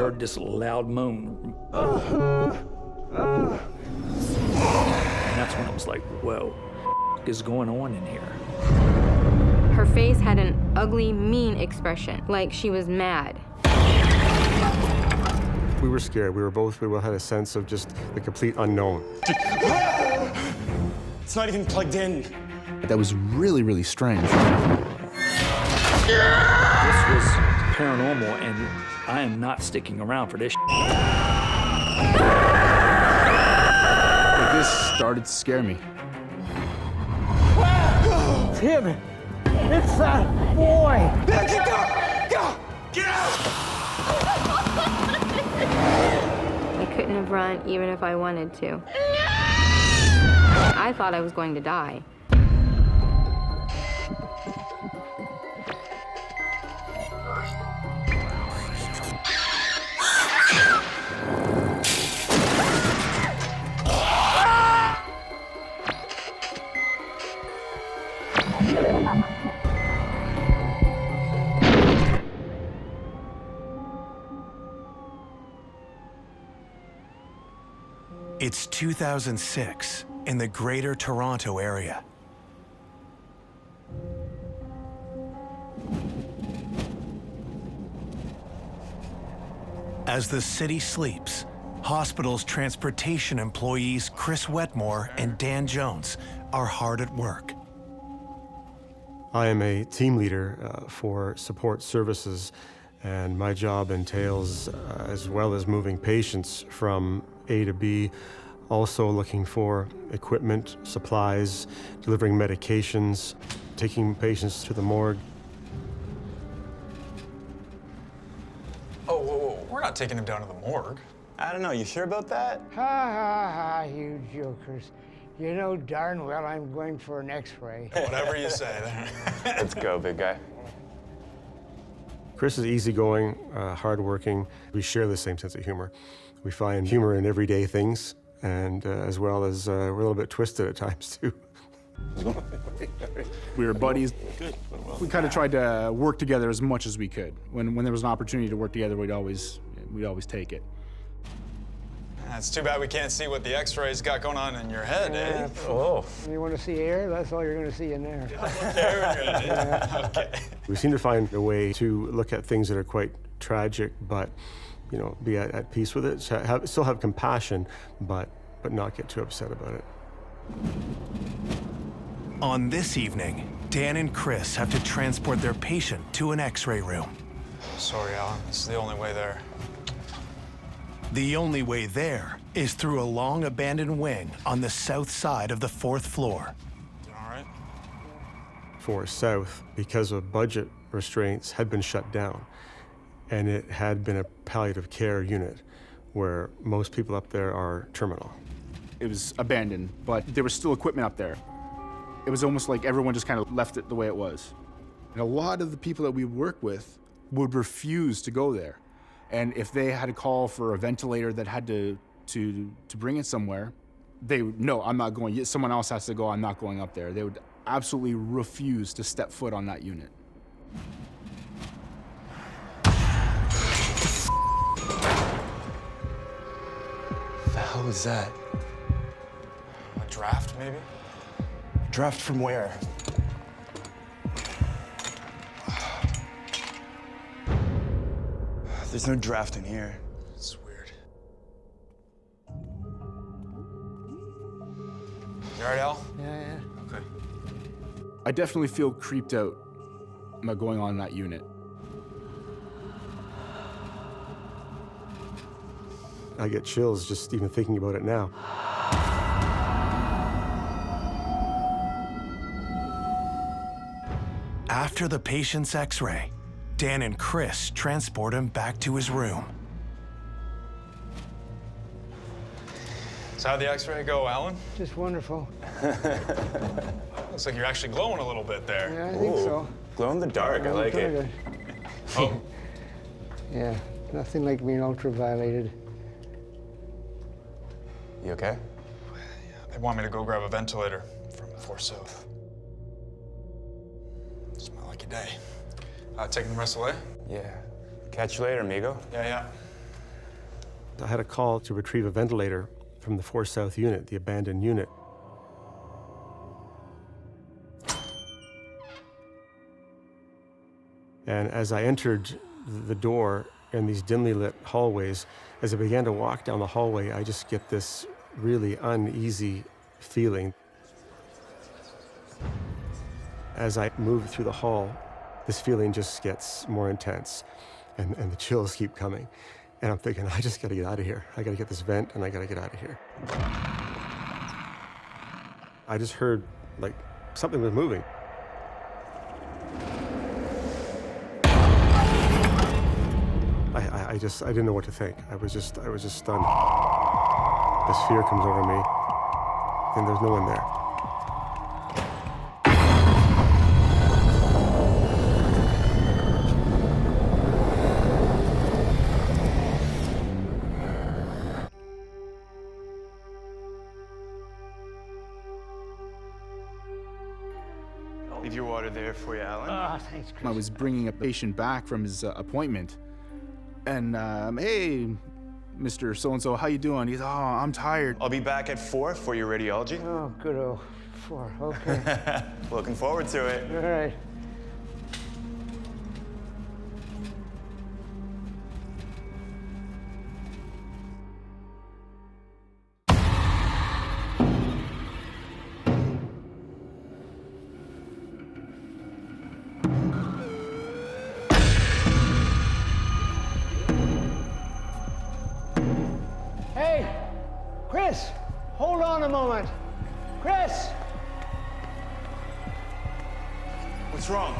heard this loud moan. And that's when I was like, whoa, what is going on in here? Her face had an ugly, mean expression, like she was mad. We were scared. We both had a sense of just the complete unknown. It's not even plugged in. That was really, really strange. This was paranormal, and I am not sticking around for this. This started to scare me. It's him. It's that boy. Go! Get out! I couldn't have run even if I wanted to. I thought I was going to die. It's 2006 in the Greater Toronto area. As the city sleeps, hospital's transportation employees Chris Wetmore and Dan Jones are hard at work. I am a team leader for support services, and my job entails, as well as moving patients from A to B, also looking for equipment, supplies, delivering medications, taking patients to the morgue. Oh, whoa. We're not taking him down to the morgue. I don't know, you sure about that? Ha ha ha, you jokers. You know darn well I'm going for an X-ray. Whatever you say there. Let's go, big guy. Chris is easygoing, hardworking. We share the same sense of humor. We find humor in everyday things, and as well as we're a little bit twisted at times, too. We were buddies. We kind of tried to work together as much as we could. When there was an opportunity to work together, we'd always take it. It's too bad we can't see what the X-rays got going on in your head, eh? Oh. You want to see air? That's all you're going to see in there. Okay. We seem to find a way to look at things that are quite tragic, but be at peace with it. Still have compassion, but not get too upset about it. On this evening, Dan and Chris have to transport their patient to an X-ray room. Sorry, Alan. This is the only way there. The only way there is through a long abandoned wing on the south side of the 4th floor. Doing all right? For South, because of budget restraints, had been shut down. And it had been a palliative care unit where most people up there are terminal. It was abandoned, but there was still equipment up there. It was almost like everyone just kind of left it the way it was. And a lot of the people that we work with would refuse to go there. And if they had a call for a ventilator that had to bring it somewhere, they would, no, I'm not going. Someone else has to go, I'm not going up there. They would absolutely refuse to step foot on that unit. What the hell was that? A draft, maybe? Draft from where? There's no draft in here. It's weird. You all right, Al? Yeah. Okay. I definitely feel creeped out about going on in that unit. I get chills just even thinking about it now. After the patient's X-ray, Dan and Chris transport him back to his room. So how'd the X-ray go, Alan? Just wonderful. Looks like you're actually glowing a little bit there. Yeah, I think so. Glow in the dark, I like it. Oh, Yeah, nothing like being ultravioleted. You okay? they want me to go grab a ventilator from 4 South. It's not like a day. Taking the rest of the way? Yeah. Catch you later, amigo. Yeah. I had a call to retrieve a ventilator from the 4 South unit, the abandoned unit. And as I entered the door in these dimly lit hallways, as I began to walk down the hallway, I just get this really uneasy feeling. As I move through the hall, this feeling just gets more intense, and the chills keep coming. And I'm thinking, I just gotta get out of here. I gotta get this vent, and I gotta get out of here. I just heard, like, something was moving. I didn't know what to think. I was just stunned. This fear comes over me, and there's no one there. Leave your water there for you, Alan. Ah, thanks, Chris. I was bringing a patient back from his appointment, and hey, Mr. So-and-so, how you doing? He's, oh, I'm tired. I'll be back at 4 for your radiology. Oh, good old 4, okay. Looking forward to it. All right. Hey, Chris, hold on a moment. Chris, What's wrong?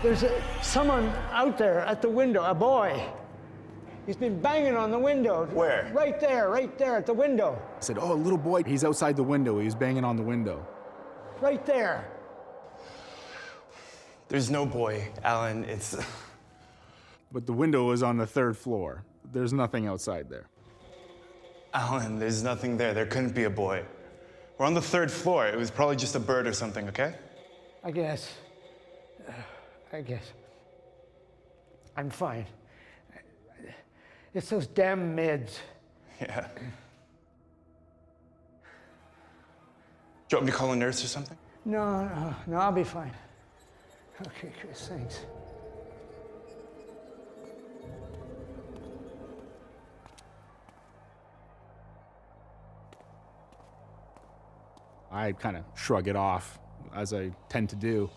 there's someone out there at the window, a boy. He's been banging on the window. Where? Right there at the window. I said, oh, a little boy, he's outside the window. He's banging on the window. Right there. There's no boy, Alan. It's... But the window is on the 3rd floor. There's nothing outside there. Alan, there's nothing there. There couldn't be a boy. We're on the 3rd floor. It was probably just a bird or something, okay? I guess. I'm fine. It's those damn meds. Yeah. Do you want me to call a nurse or something? No, I'll be fine. Okay, Chris, thanks. I kind of shrug it off, as I tend to do.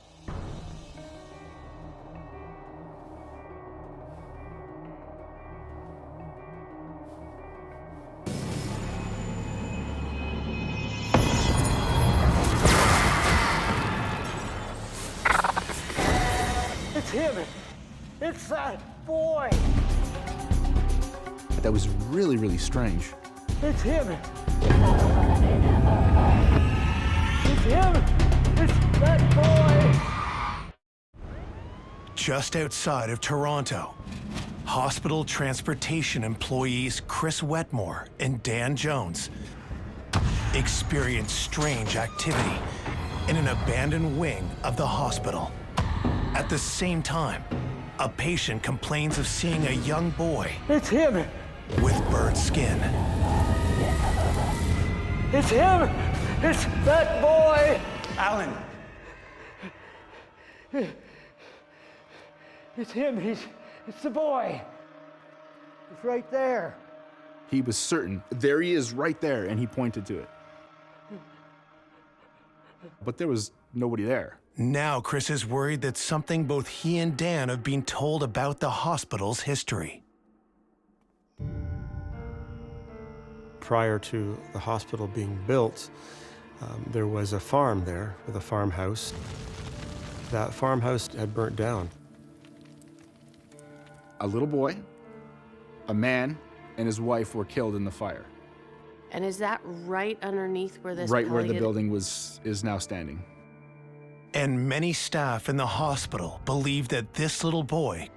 It's him. It's that boy. That was really, really strange. It's him. It's him. It's that boy. Just outside of Toronto, hospital transportation employees Chris Wetmore and Dan Jones experienced strange activity in an abandoned wing of the hospital. At the same time, a patient complains of seeing a young boy It's him. with burnt skin. It's him. It's that boy. Alan! It's him. It's the boy. It's right there. He was certain. There he is right there, and he pointed to it. But there was nobody there. Now Chris is worried that something both he and Dan have been told about the hospital's history. Prior to the hospital being built, there was a farm there with a farmhouse. That farmhouse had burnt down. A little boy, a man, and his wife were killed in the fire. And is that right underneath where this Right where the polygon- building is now standing. And many staff in the hospital believe that this little boy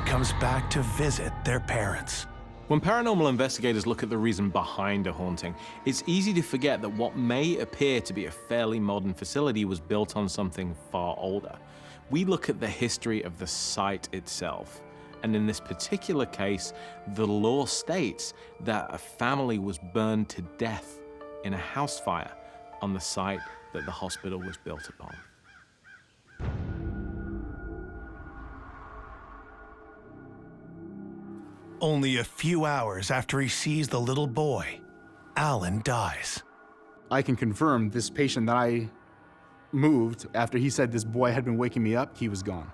comes back to visit their parents. When paranormal investigators look at the reason behind a haunting, it's easy to forget that what may appear to be a fairly modern facility was built on something far older. We look at the history of the site itself, And in this particular case, the law states that a family was burned to death in a house fire on the site that the hospital was built upon. Only a few hours after he sees the little boy, Alan dies. I can confirm this patient that I moved, after he said this boy had been waking me up, he was gone.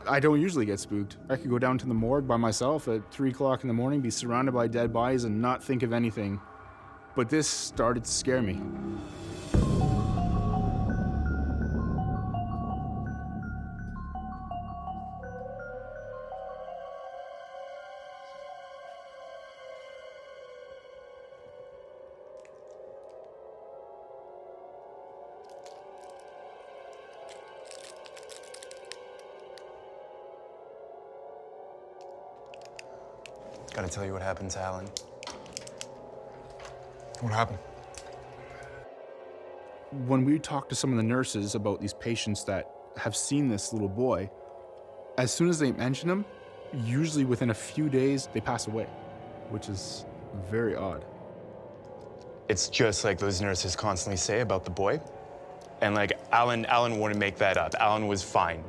I don't usually get spooked. I could go down to the morgue by myself at 3 o'clock in the morning, be surrounded by dead bodies and not think of anything. But this started to scare me. Gotta tell you what happened to Alan. What happened? When we talk to some of the nurses about these patients that have seen this little boy, as soon as they mention him, usually within a few days, they pass away, which is very odd. It's just like those nurses constantly say about the boy. And like, Alan wouldn't make that up. Alan was fine.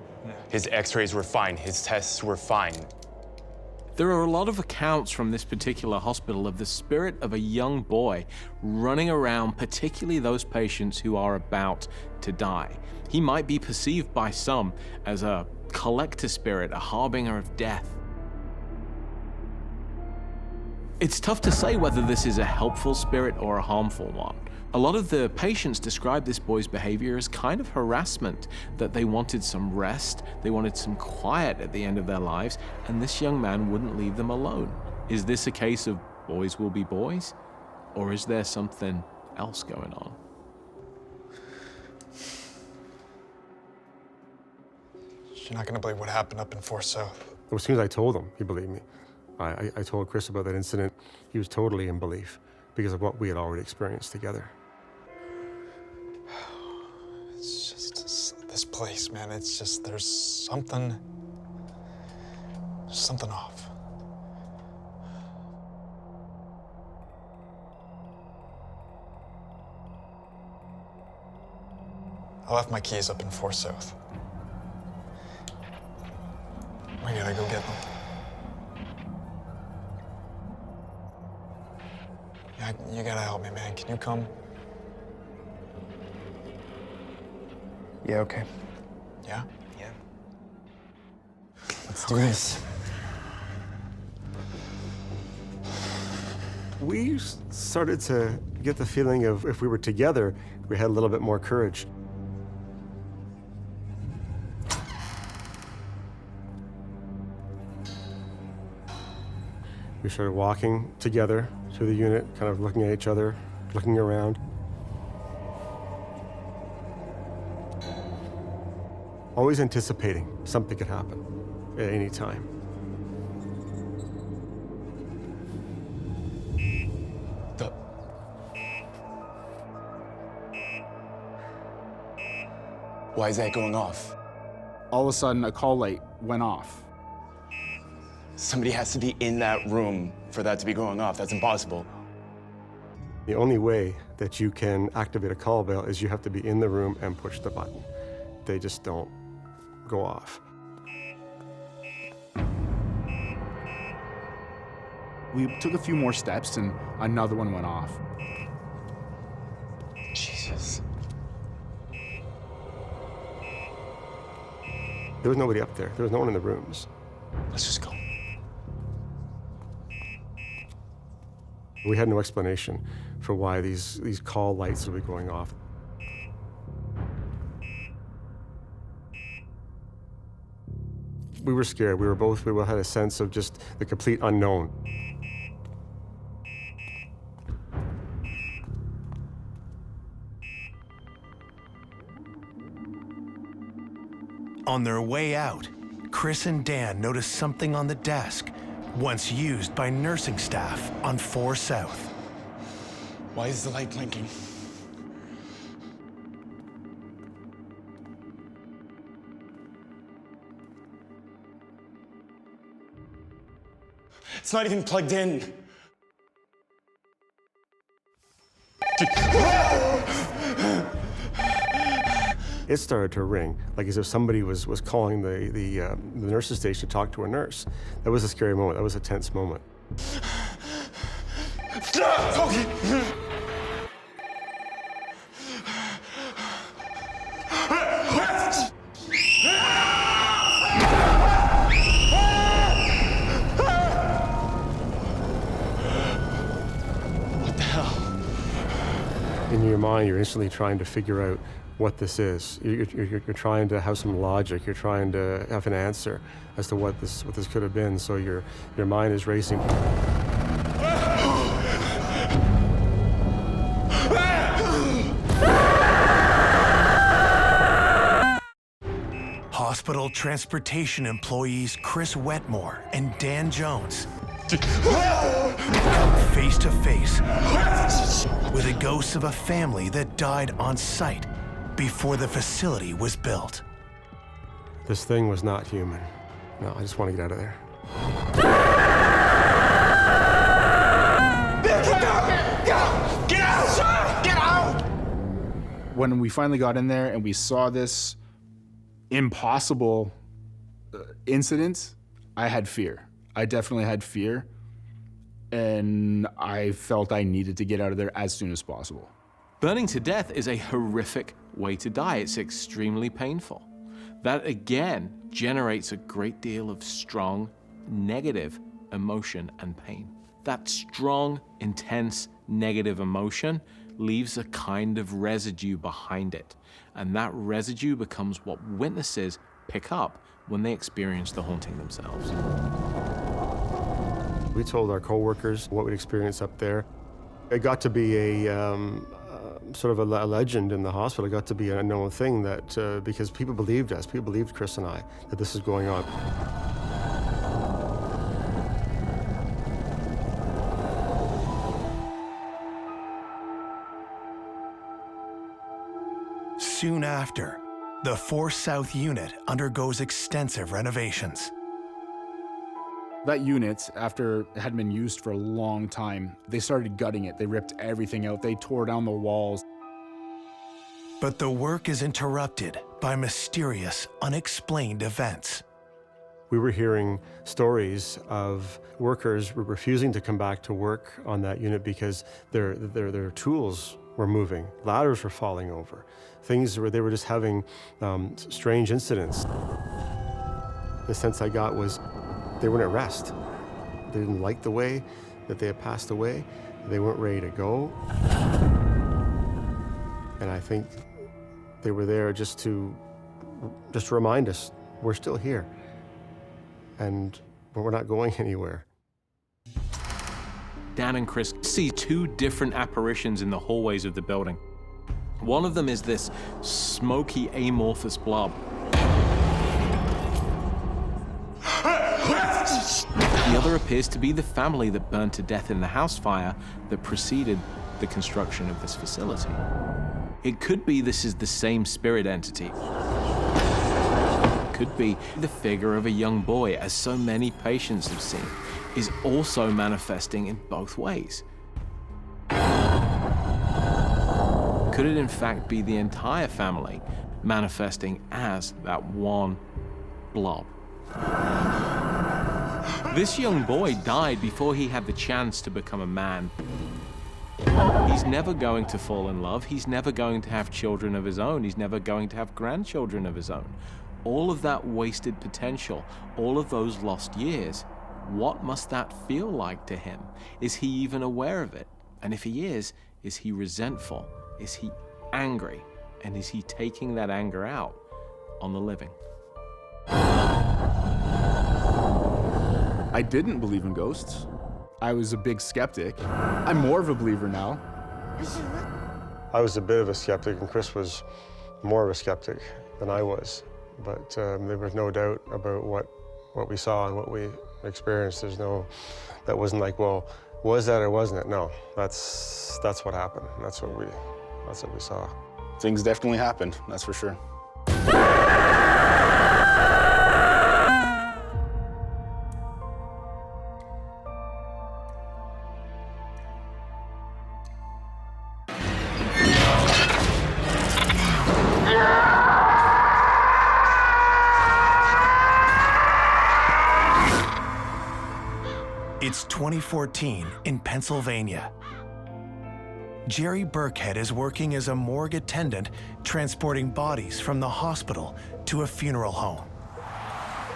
His x-rays were fine. His tests were fine. There are a lot of accounts from this particular hospital of the spirit of a young boy running around, particularly those patients who are about to die. He might be perceived by some as a collector spirit, a harbinger of death. It's tough to say whether this is a helpful spirit or a harmful one. A lot of the patients describe this boy's behavior as kind of harassment, that they wanted some rest, they wanted some quiet at the end of their lives, and this young man wouldn't leave them alone. Is this a case of boys will be boys? Or is there something else going on? You're not gonna believe what happened up in 4 South. As soon as I told him, he believed me. I told Chris about that incident. He was totally in belief because of what we had already experienced together. It's just this place, man. It's just, there's something off. I left my keys up in 4 South. We gotta go get them. Yeah, you gotta help me, man. Can you come? Yeah, okay. Yeah? Yeah. Let's do this. We started to get the feeling of if we were together, we had a little bit more courage. We started walking together to the unit, kind of looking at each other, looking around. Always anticipating something could happen at any time. Why is that going off? All of a sudden, a call light went off. Somebody has to be in that room for that to be going off. That's impossible. The only way that you can activate a call bell is you have to be in the room and push the button. They just don't go off. We took a few more steps and another one went off. Jesus. There was nobody up there. There was no one in the rooms. Let's just go. We had no explanation for why these call lights would be going off. We were scared. We both had a sense of just the complete unknown. On their way out, Chris and Dan noticed something on the desk, once used by nursing staff on 4 South. Why is the light blinking? It's not even plugged in. It started to ring, like as if somebody was calling the nurse's station to talk to a nurse. That was a scary moment. That was a tense moment. What the hell? In your mind, you're instantly trying to figure out what this is. You're trying to have some logic. You're trying to have an answer as to what this could have been. So your mind is racing. Hospital transportation employees Chris Wetmore and Dan Jones come face to face with the ghosts of a family that died on site before the facility was built. This thing was not human. No, I just want to get out of there. Get out! Get out! When we finally got in there and we saw this impossible incident, I had fear. I definitely had fear. And I felt I needed to get out of there as soon as possible. Burning to death is a horrific way to die. It's extremely painful. That again generates a great deal of strong, negative emotion and pain. That strong, intense, negative emotion leaves a kind of residue behind it. And that residue becomes what witnesses pick up when they experience the haunting themselves. We told our coworkers what we'd experienced up there. It got to be a sort of a legend in the hospital. It got to be a known thing that because people believed us, people believed Chris and I, that this is going on. Soon after, the 4 South unit undergoes extensive renovations. That unit, after it had been used for a long time, they started gutting it. They ripped everything out. They tore down the walls. But the work is interrupted by mysterious, unexplained events. We were hearing stories of workers refusing to come back to work on that unit because their tools were moving. Ladders were falling over. Things where they were just having strange incidents. The sense I got was they weren't at rest. They didn't like the way that they had passed away. They weren't ready to go. And I think they were there just to remind us we're still here. And we're not going anywhere. Dan and Chris see 2 different apparitions in the hallways of the building. One of them is this smoky, amorphous blob. The other appears to be the family that burned to death in the house fire that preceded the construction of this facility. It could be this is the same spirit entity. It could be the figure of a young boy, as so many patients have seen, is also manifesting in both ways. Could it in fact be the entire family manifesting as that one blob? This young boy died before he had the chance to become a man. He's never going to fall in love. He's never going to have children of his own. He's never going to have grandchildren of his own. All of that wasted potential, all of those lost years, what must that feel like to him? Is he even aware of it? And if he is he resentful? Is he angry? And is he taking that anger out on the living? I didn't believe in ghosts. I was a big skeptic. I'm more of a believer now. I was a bit of a skeptic, and Chris was more of a skeptic than I was. But there was no doubt about what we saw and what we experienced. That wasn't like, well, was that or wasn't it? No, that's what happened. That's what we saw. Things definitely happened, that's for sure. It's 2014 in Pennsylvania. Jerry Burkhead is working as a morgue attendant, transporting bodies from the hospital to a funeral home.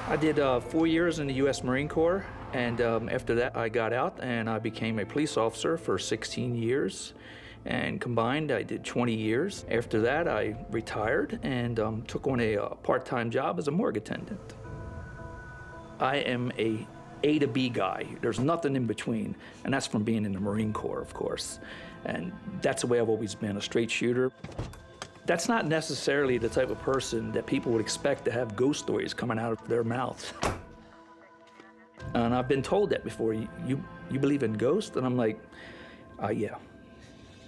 I did 4 years in the U.S. Marine Corps, and after that I got out and I became a police officer for 16 years. And combined, I did 20 years. After that, I retired and took on a part-time job as a morgue attendant. I am A to B guy. There's nothing in between, and that's from being in the Marine Corps, of course. And that's the way I've always been, a straight shooter. That's not necessarily the type of person that people would expect to have ghost stories coming out of their mouths. And I've been told that before. You believe in ghosts? And I'm like, yeah.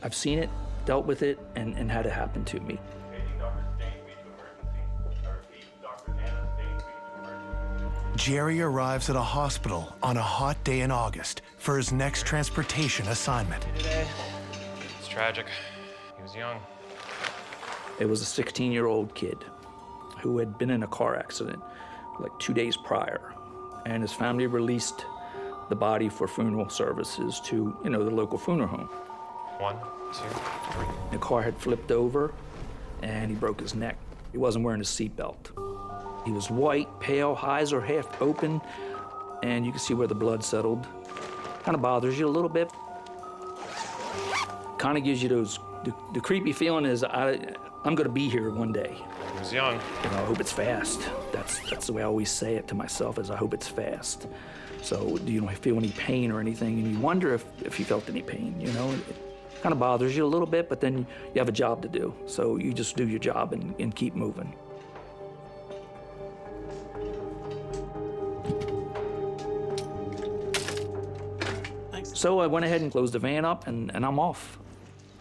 I've seen it, dealt with it, and had it happen to me. Jerry arrives at a hospital on a hot day in August for his next transportation assignment. It's tragic. He was young. It was a 16-year-old kid who had been in a car accident like 2 days prior, and his family released the body for funeral services to, the local funeral home. 1, 2, 3. The car had flipped over, and he broke his neck. He wasn't wearing a seatbelt. He was white, pale, eyes are half open, and you can see where the blood settled. Kind of bothers you a little bit. Kind of gives you the creepy feeling is I'm gonna be here one day. He was young. I hope it's fast. That's the way I always say it to myself, is I hope it's fast. So you don't feel any pain or anything, and you wonder if you felt any pain, It kind of bothers you a little bit, but then you have a job to do. So you just do your job and keep moving. So I went ahead and closed the van up, and I'm off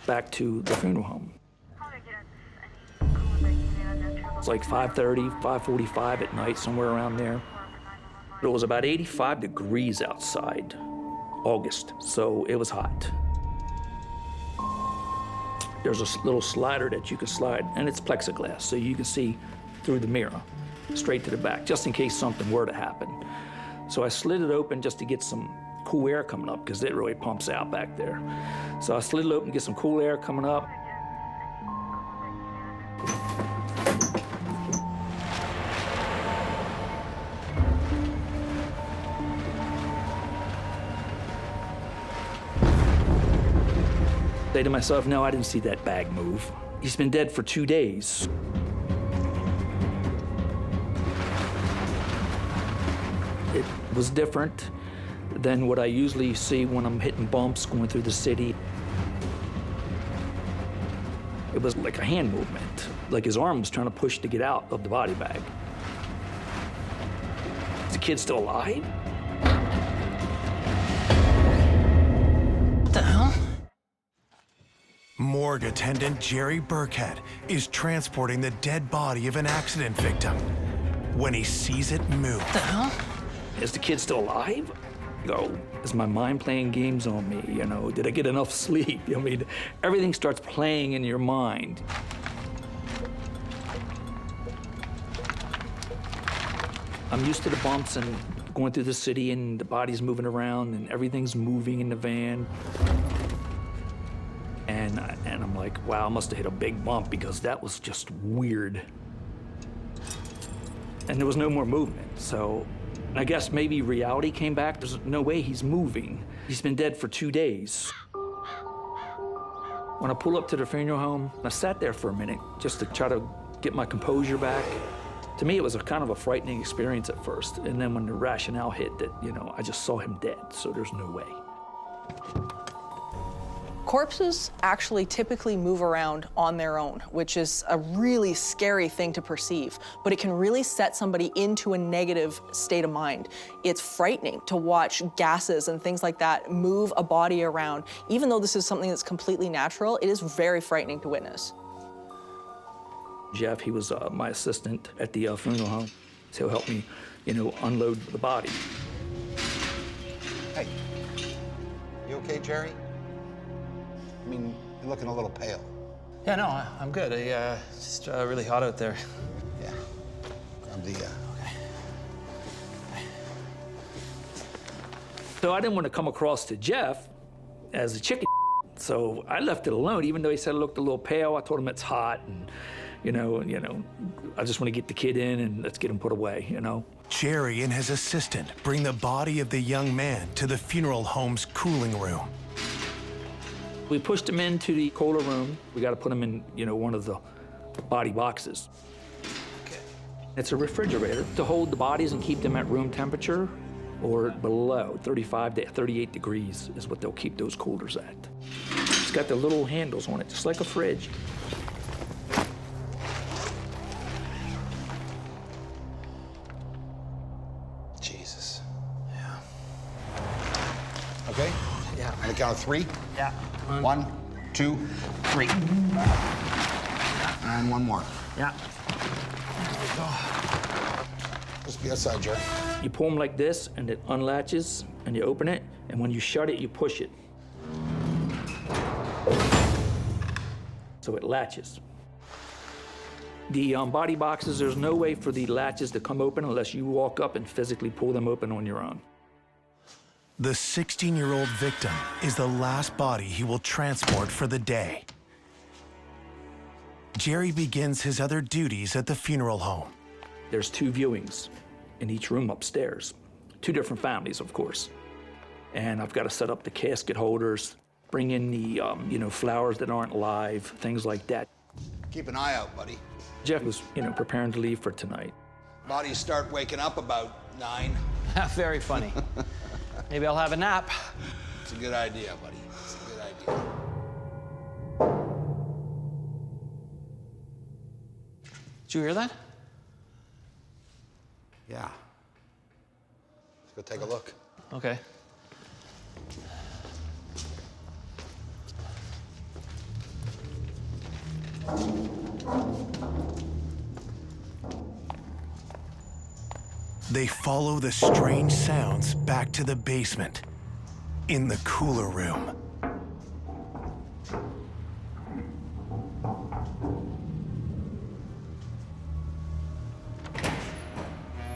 back to the funeral home. It's like 5:30, 5:45 at night, somewhere around there. It was about 85 degrees outside, August, so it was hot. There's a little slider that you can slide, and it's plexiglass, so you can see through the mirror, straight to the back, just in case something were to happen. So I slid it open just to get some cool air coming up, because it really pumps out back there. So I slid it open to get some cool air coming up. Say to myself, no, I didn't see that bag move. He's been dead for 2 days. It was different than what I usually see when I'm hitting bumps going through the city. It was like a hand movement, like his arm was trying to push to get out of the body bag. Is the kid still alive? What the hell? Morgue attendant Jerry Burkhead is transporting the dead body of an accident victim when he sees it move. What the hell? Is the kid still alive? Is my mind playing games on me? Did I get enough sleep? Everything starts playing in your mind. I'm used to the bumps and going through the city, and the body's moving around and everything's moving in the van. And I'm like, wow, I must have hit a big bump, because that was just weird. And there was no more movement, so I guess maybe reality came back. There's no way he's moving. He's been dead for 2 days. When I pull up to the funeral home, I sat there for a minute just to try to get my composure back. To me, it was a kind of a frightening experience at first. And then when the rationale hit that, I just saw him dead, so there's no way. Corpses actually typically move around on their own, which is a really scary thing to perceive, but it can really set somebody into a negative state of mind. It's frightening to watch gases and things like that move a body around. Even though this is something that's completely natural, it is very frightening to witness. Jeff, he was my assistant at the funeral home, so he'll help me, unload the body. Hey, you okay, Jerry? I mean, you're looking a little pale. Yeah, no, I'm good. It's just really hot out there. Yeah. Grab the, Okay. So I didn't want to come across to Jeff as a chicken, so I left it alone, even though he said it looked a little pale. I told him it's hot, and you know, I just want to get the kid in and let's get him put away, you know. Jerry and his assistant bring the body of the young man to the funeral home's cooling room. We pushed him into the cooler room. We got to put him in, you know, one of the body boxes. Okay. It's a refrigerator to hold the bodies and keep them at room temperature or below. 35 to 38 degrees is what they'll keep those coolers at. It's got the little handles on it, just like a fridge. Jesus. Yeah. Okay? Yeah. On the count of 3? Yeah. 1, 2, 3. And one more. Yeah. Just be outside, Jerry. You pull them like this, and it unlatches, and you open it, and when you shut it, you push it. So it latches. The body boxes, there's no way for the latches to come open unless you walk up and physically pull them open on your own. The 16-year-old victim is the last body he will transport for the day. Jerry begins his other duties at the funeral home. There's 2 viewings in each room upstairs. 2 different families, of course. And I've got to set up the casket holders, bring in the, you know, flowers that aren't live, things like that. Keep an eye out, buddy. Jeff was, you know, preparing to leave for tonight. Bodies start waking up about 9. Very funny. Maybe I'll have a nap. It's a good idea, buddy. It's a good idea. Did you hear that? Yeah. Let's go take a look. Okay. They follow the strange sounds back to the basement, in the cooler room.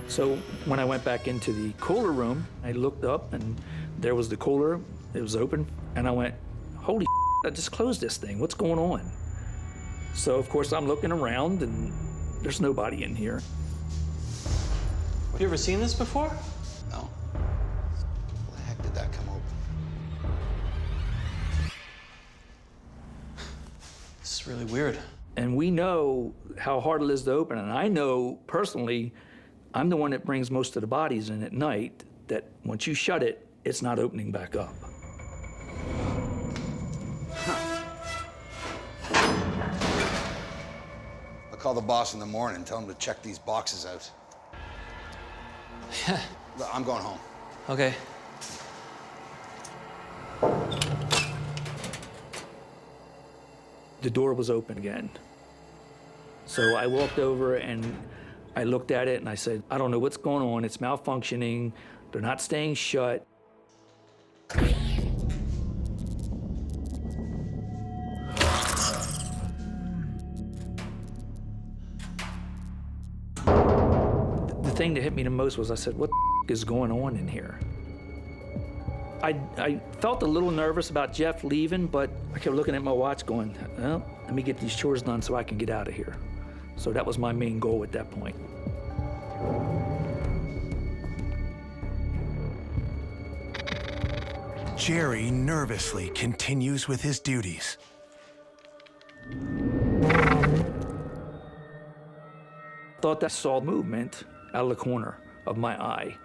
So when I went back into the cooler room, I looked up and there was the cooler. It was open. And I went, holy shit, I just closed this thing. What's going on? So, of course, I'm looking around and there's nobody in here. Have you ever seen this before? No. How the heck did that come open? This is really weird. And we know how hard it is to open. And I know personally, I'm the one that brings most of the bodies in at night, that once you shut it, it's not opening back up. I'll call the boss in the morning and tell him to check these boxes out. Look, I'm going home. Okay. The door was open again. So I walked over and I looked at it and I said, I don't know what's going on. It's malfunctioning. They're not staying shut. The thing that hit me the most was I said, what the is going on in here? I felt a little nervous about Jeff leaving, but I kept looking at my watch going, well, let me get these chores done so I can get out of here. So that was my main goal at that point. Jerry nervously continues with his duties. Thought I saw movement out of the corner of my eye.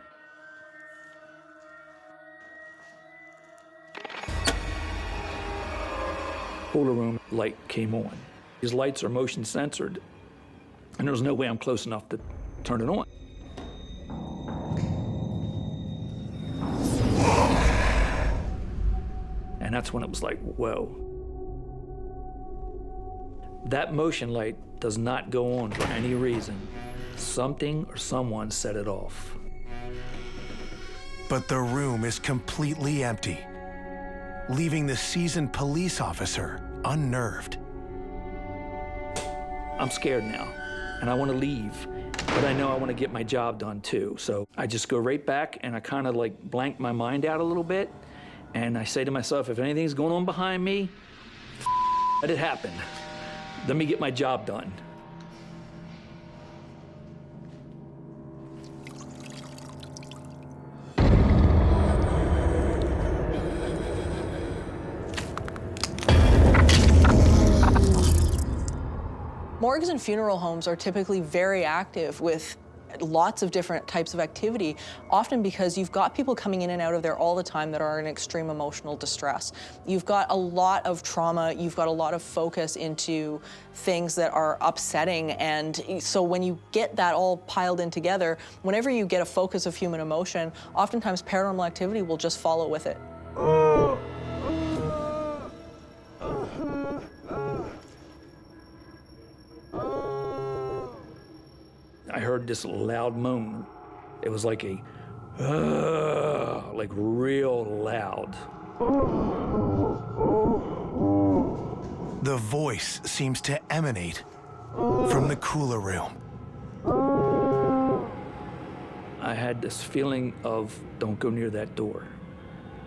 Cooler room light came on. These lights are motion censored, and there was no way I'm close enough to turn it on. And that's when it was like, whoa. That motion light does not go on for any reason. Something or someone set it off. But the room is completely empty, leaving the seasoned police officer unnerved. I'm scared now, and I want to leave. but I know I want to get my job done too. So I just go right back and I kind of like blank my mind out a little bit. And I say to myself, if anything's going on behind me, let it happen. Let me get my job done. Morgues and funeral homes are typically very active with lots of different types of activity, often because you've got people coming in and out of there all the time that are in extreme emotional distress. You've got a lot of trauma, you've got a lot of focus into things that are upsetting, and so when you get that all piled in together, whenever you get a focus of human emotion, oftentimes paranormal activity will just follow with it. I heard this loud moan. It was like a, like real loud. The voice seems to emanate from the cooler room. I had this feeling of, don't go near that door.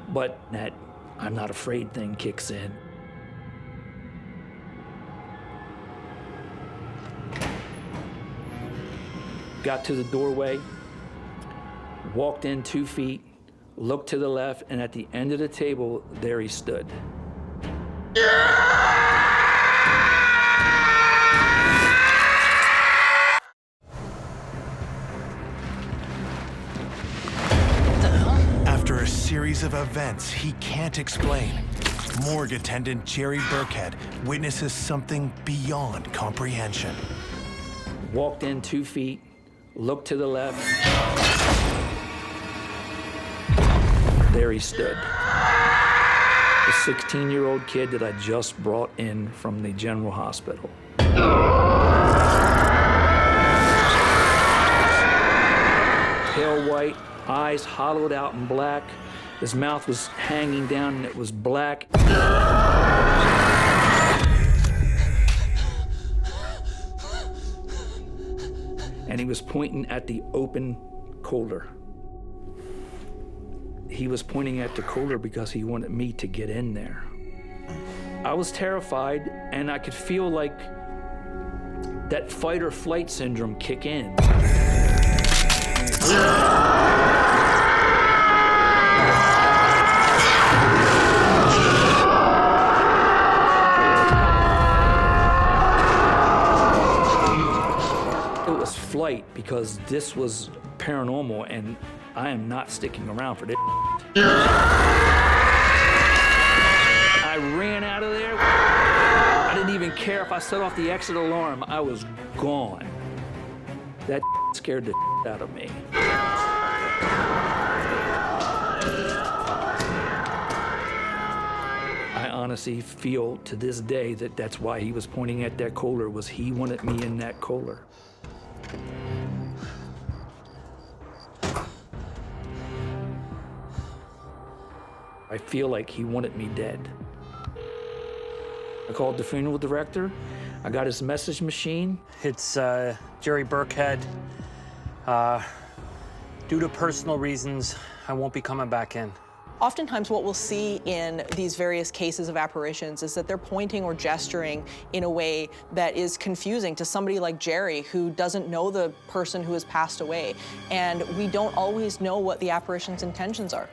But that I'm not afraid thing kicks in. Got to the doorway, walked in 2 feet, looked to the left, and at the end of the table, there he stood. After a series of events he can't explain, morgue attendant Jerry Burkhead witnesses something beyond comprehension. Walked in 2 feet, looked to the left. There he stood. The 16-year-old kid that I just brought in from the general hospital. Pale white, eyes hollowed out and black. His mouth was hanging down and it was black. And he was pointing at the open cooler. He was pointing at the cooler because he wanted me to get in there. I was terrified, and I could feel like that fight or flight syndrome kick in. It was flight because this was paranormal, and I am not sticking around for this. I ran out of there. I didn't even care if I set off the exit alarm. I was gone. That scared the out of me. I honestly feel to this day that that's why he was pointing at that cooler, was he wanted me in that cooler. I feel like he wanted me dead. I called the funeral director. I got his message machine. It's Jerry Burkhead. Due to personal reasons, I won't be coming back in. Oftentimes what we'll see in these various cases of apparitions is that they're pointing or gesturing in a way that is confusing to somebody like Jerry, who doesn't know the person who has passed away. And we don't always know what the apparition's intentions are,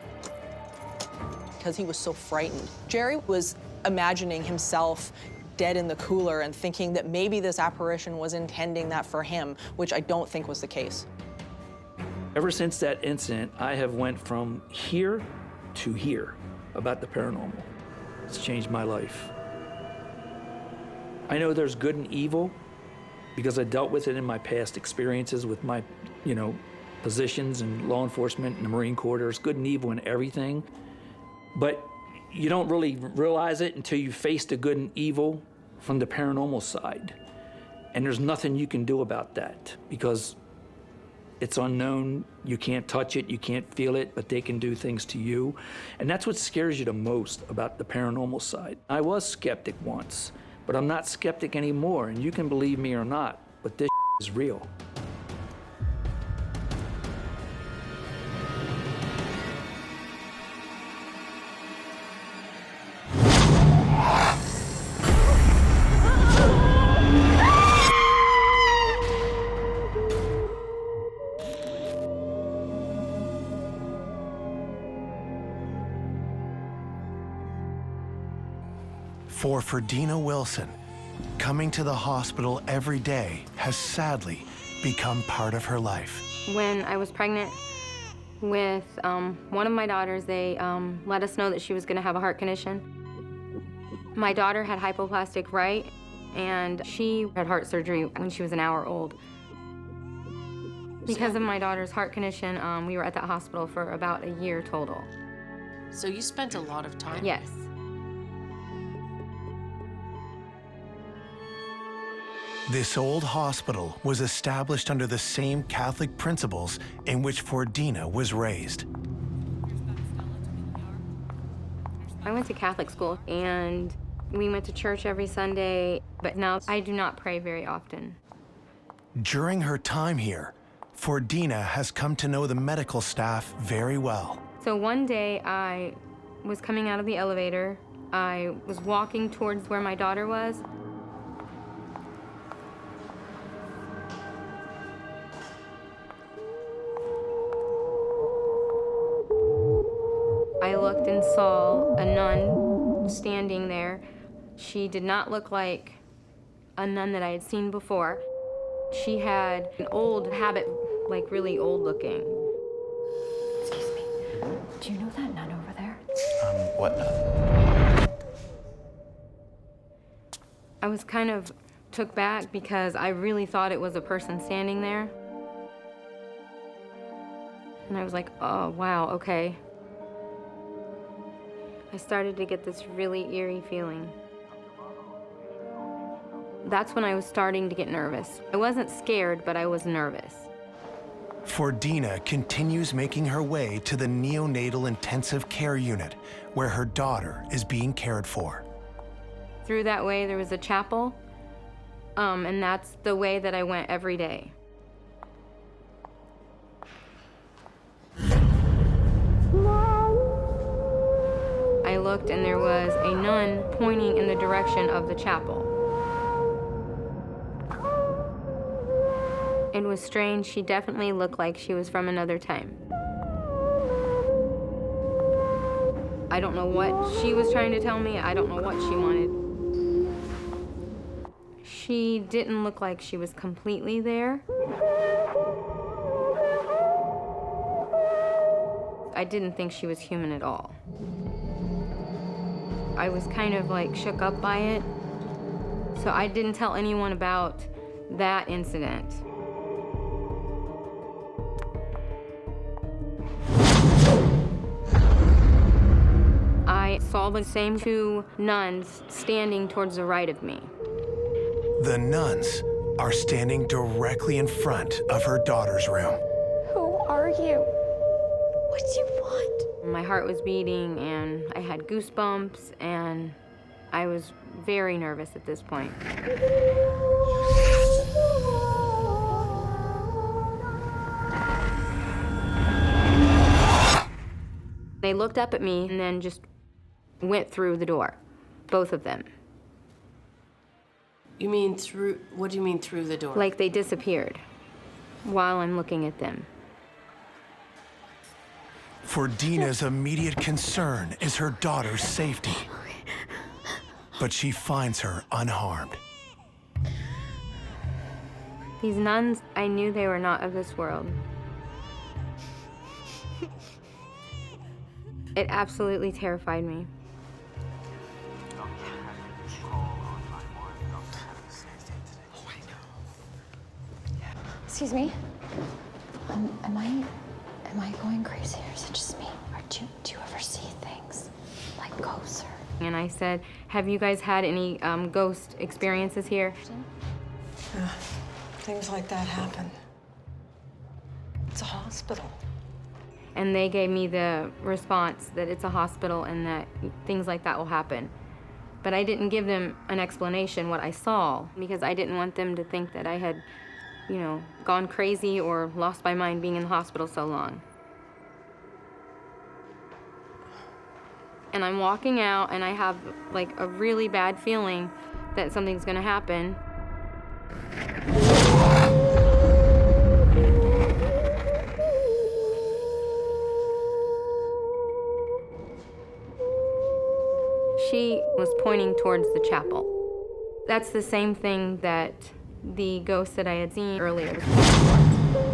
because he was so frightened. Jerry was imagining himself dead in the cooler and thinking that maybe this apparition was intending that for him, which I don't think was the case. Ever since that incident, I have went from here to here about the paranormal. It's changed my life. I know there's good and evil because I dealt with it in my past experiences with my, positions in law enforcement and the Marine Corps. There's good and evil in everything. But you don't really realize it until you face the good and evil from the paranormal side. And there's nothing you can do about that because it's unknown, you can't touch it, you can't feel it, but they can do things to you. And that's what scares you the most about the paranormal side. I was skeptic once, but I'm not skeptic anymore, and you can believe me or not, but this is real. For Ferdina Wilson, coming to the hospital every day has sadly become part of her life. When I was pregnant with one of my daughters, they let us know that she was going to have a heart condition. My daughter had hypoplastic right, and she had heart surgery when she was an hour old. Because of my daughter's heart condition, we were at that hospital for about a year total. So you spent a lot of time? Yes. This old hospital was established under the same Catholic principles in which Ferdina was raised. I went to Catholic school, and we went to church every Sunday, but now I do not pray very often. During her time here, Ferdina has come to know the medical staff very well. So one day I was coming out of the elevator. I was walking towards where my daughter was. I looked and saw a nun standing there. She did not look like a nun that I had seen before. She had an old habit, like really old looking. Excuse me. Do you know that nun over there? What nun? I was kind of took back because I really thought it was a person standing there. And I was like, oh, wow, okay. I started to get this really eerie feeling. That's when I was starting to get nervous. I wasn't scared, but I was nervous. Ferdina continues making her way to the neonatal intensive care unit, where her daughter is being cared for. Through that way, there was a chapel, and that's the way that I went every day. I looked, and there was a nun pointing in the direction of the chapel. It was strange. She definitely looked like she was from another time. I don't know what she was trying to tell me. I don't know what she wanted. She didn't look like she was completely there. I didn't think she was human at all. I was kind of like shook up by it. So I didn't tell anyone about that incident. I saw the same two nuns standing towards the right of me. The nuns are standing directly in front of her daughter's room. Who are you? What do you want? My heart was beating, and I had goosebumps, and I was very nervous at this point. They looked up at me and then just went through the door, both of them. You mean through, what do you mean through the door? Like they disappeared while I'm looking at them. Ferdina's immediate concern is her daughter's safety, but she finds her unharmed. These nuns, I knew they were not of this world. It absolutely terrified me. Excuse me. Am I going crazy, or is it just me? Or do you ever see things like ghosts? And I said, have you guys had any ghost experiences here? Things like that happen. It's a hospital. And they gave me the response that it's a hospital and that things like that will happen. But I didn't give them an explanation what I saw, because I didn't want them to think that I had, you know, gone crazy or lost my mind being in the hospital so long. And I'm walking out, and I have like a really bad feeling that something's gonna happen. she was pointing towards the chapel. That's the same thing that the ghost that I had seen earlier was pointing towards.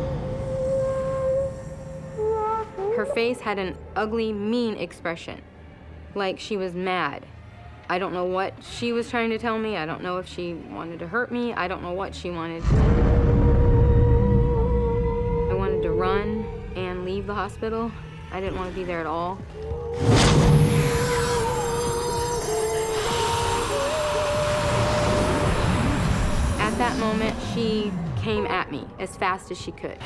Her face had an ugly, mean expression, like she was mad. I don't know what she was trying to tell me. I don't know if she wanted to hurt me. I don't know what she wanted. I wanted to run and leave the hospital. I didn't want to be there at all. At that moment, she came at me as fast as she could.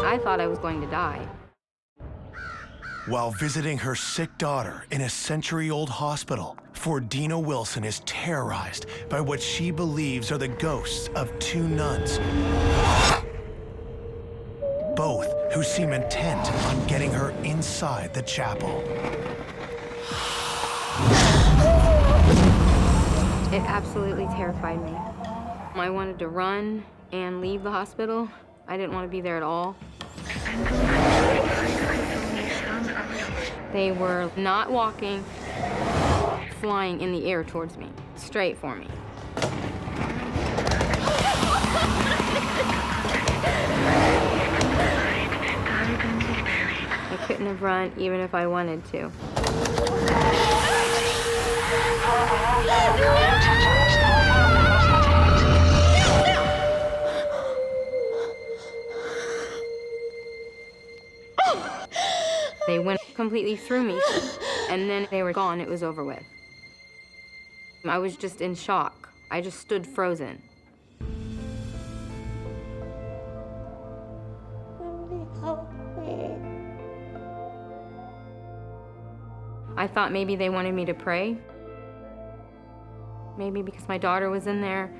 I thought I was going to die. While visiting her sick daughter in a century-old hospital, Fordina Wilson is terrorized by what she believes are the ghosts of two nuns, both who seem intent on getting her inside the chapel. It absolutely terrified me. I wanted to run and leave the hospital. I didn't want to be there at all. They were not walking, flying in the air towards me, straight for me. I couldn't have run even if I wanted to. They went completely through me, and then they were gone. It was over with. I was just in shock. I just stood frozen. Help me. I thought maybe they wanted me to pray. Maybe because my daughter was in there,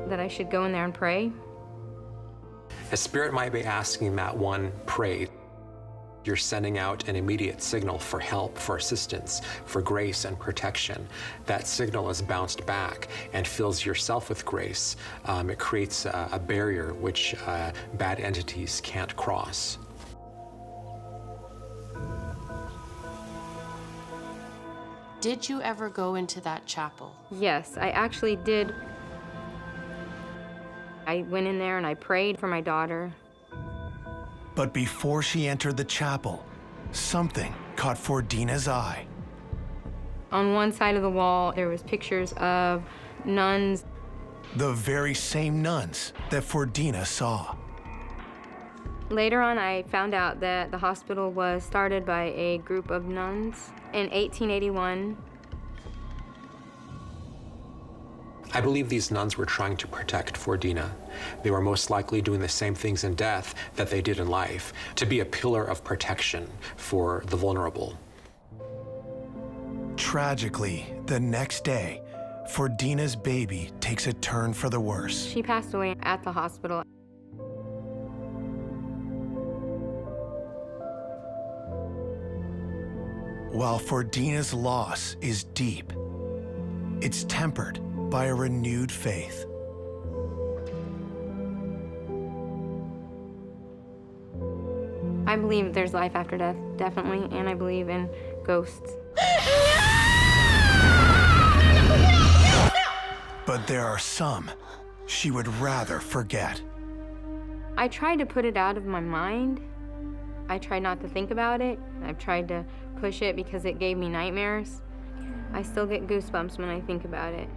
that I should go in there and pray. A spirit might be asking that one, pray. You're sending out an immediate signal for help, for assistance, for grace and protection. That signal is bounced back and fills yourself with grace. It creates a barrier which bad entities can't cross. Did you ever go into that chapel? Yes, I actually did. I went in there and I prayed for my daughter. But before she entered the chapel, something caught Fordina's eye. On one side of the wall, there was pictures of nuns. The very same nuns that Fordina saw. Later on, I found out that the hospital was started by a group of nuns in 1881. I believe these nuns were trying to protect Fordina. They were most likely doing the same things in death that they did in life, to be a pillar of protection for the vulnerable. Tragically, the next day, Fordina's baby takes a turn for the worse. She passed away at the hospital. While Fordina's loss is deep, it's tempered by a renewed faith. I believe there's life after death, definitely, and I believe in ghosts. But there are some she would rather forget. I tried to put it out of my mind. I tried not to think about it. I've tried to push it because it gave me nightmares. I still get goosebumps when I think about it.